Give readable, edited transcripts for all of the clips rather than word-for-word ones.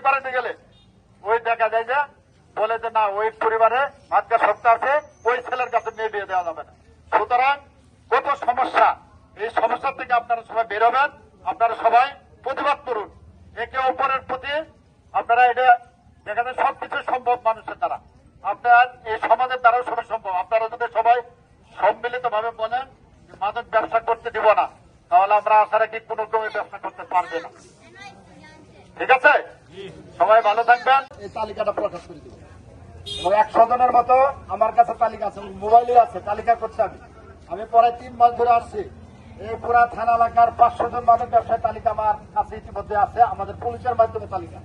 করাতে গেলে ওই দেখা যায় যে বলে যে না ওই পরিবারে ভাগ্যের সত্তা আছে, ওই ছেলের কাছে মেয়ে বিয়ে দেওয়া যাবে না। সুতরাং কত সমস্যা, এই সমস্যা থেকে আপনারা সবাই বেরোবেন, আপনারা সবাই প্রতিবাদ করুন একে অপরের প্রতি। আপনারা এটা দেখা যায় সবকিছু সম্ভব মানুষের দ্বারা, আপনার এই সমাজের দ্বারাও সবাই সম্ভব। আপনারা যদি সবাই সম্মিলিত ভাবে বলেন মাদক ব্যবসা করতে দিব না, তাহলে আমরা আশা রাখি কোন রকমের ব্যবসা করতে পারবে না। ঠিক আছে, সবাই ভালো থাকবেন। এই তালিকাটা প্রকাশ করে দিব। 100 জনের মতো আমার কাছে তালিকা আছে, মোবাইলে আছে, তালিকা করছি আমি প্রায় 3 মাস ধরে আসছি। এই পুরা থানা এলাকার 500 জন মাদক ব্যবসায়ী তালিকা আমার কাছে ইতিমধ্যে আছে, আমাদের পুলিশের মাধ্যমে তালিকা।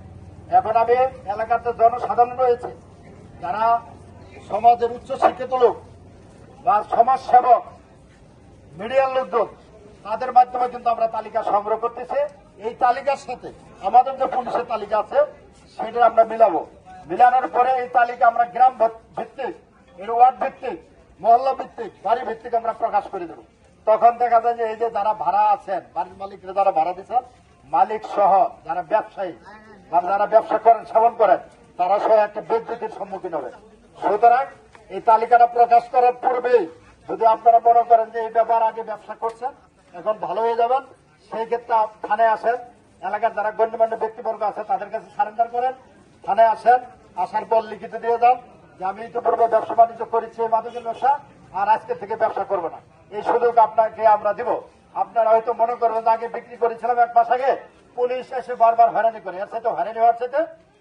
এখন আমি এলাকার যে জনসাধারণ রয়েছে, যারা সমাজের উচ্চ শিক্ষিত লোক বা সমাজ সেবক, মিডিয়ার লোকজন, তাদের মাধ্যমে কিন্তু আমরা তালিকা সংগ্রহ করতেছি। এই তালিকার সাথে আমাদের যে পুলিশের তালিকা আছে সেটা আমরা মিলাবো। মিলানোর পরে এই তালিকা আমরা গ্রাম ভিত্তিক, এর ওয়ার্ড ভিত্তিক, মহল্লা ভিত্তিক, বাড়ি ভিত্তিক আমরা প্রকাশ করে দেব। তখন দেখা যায় যে এই যে যারা ভাড়া আছেন, বাড়ির মালিকরা যারা ভাড়া দিচ্ছেন, মালিক সহ যারা ব্যবসায়ী বা যারা ব্যবসা করেন, সেবন করেন, তারা সহ একটা বিদ্যুতের সম্মুখীন হবে। সুতরাং এই তালিকাটা প্রকাশ করার পূর্বেই যদি আপনারা মনে করেন যে এই ব্যাপার আগে ব্যবসা করছেন, এখন ভালো হয়ে যাবেন, সেই ক্ষেত্রে থানায় আসেন। এলাকার যারা গণ্যমান্য ব্যক্তিবর্গ আছে তাদের কাছে সারেন্ডার করেন, থানায় আসেন। আসার পর লিখিত দিয়ে যান যে আমি ইতিপূর্বে ব্যবসা বাণিজ্য করেছি মাদকের ব্যবসা, আর আজকে থেকে ব্যবসা করবো না। এই সুযোগ আপনাকে আমরা দিব। আপনারা হয়তো মনে করবেন আগে বিক্রি করেছিলাম 1 মাস আগে, পুলিশ এসে বারবার হয়রানি করে, এর সাথে হয়রানি হওয়ার সাথে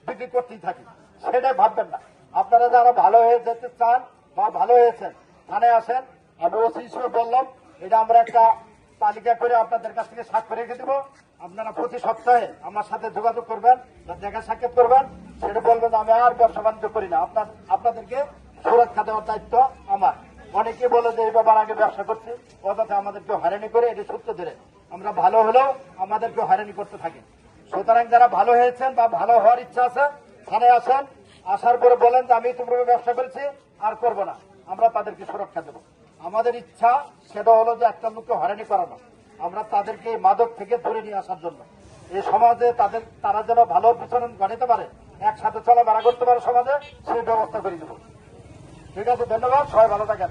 বিক্রি করতেই থাকি, সেটাই ভাববেন না। আপনারা যারা ভালো হয়ে যেতে চান বা ভালো হয়েছেন, থানায় আসেন। আমি ওসি হিসেবে বললাম, এটা আমরা একটা তালিকা করে আপনাদের কাছ থেকে স্বাক্ষর রেখে দেবো। আপনারা প্রতি সপ্তাহে আমার সাথে যোগাযোগ করবেন, দেখা সাক্ষাৎ করবেন, সেটা বলবেন আমি আর ব্যবসা বাণিজ্য করি না। আপনাদেরকে সুরক্ষা দেওয়ার দায়িত্ব আমার। অনেকে বলে যে এই ব্যাপার আগে ব্যবসা করছি, অযথা আমাদেরকে হয়রানি করে, এটি সূত্র ধরে আমরা ভালো হলেও আমাদেরকে হয়রানি করতে থাকি। সুতরাং যারা ভালো হয়েছেন বা ভালো হওয়ার ইচ্ছা আছে, থানায় আসেন। আসার পরে বলেন যে আমি তোমরা ব্যবসা করেছি, আর করবো না, আমরা তাদেরকে সুরক্ষা দেবো। আমাদের ইচ্ছা সেটা হলো যে একটা লোককে হয়রানি করানো, আমরা তাদেরকে মাদক থেকে ধরে নিয়ে আসার জন্য এই সমাজে তারা যেন ভালো বিচরণ ঘটাতে পারে, একসাথে চলাফেরা করতে পারে সমাজে, সেই ব্যবস্থা করে দেবো। ঠিক আছে, ধন্যবাদ, সবাই ভালো থাকেন।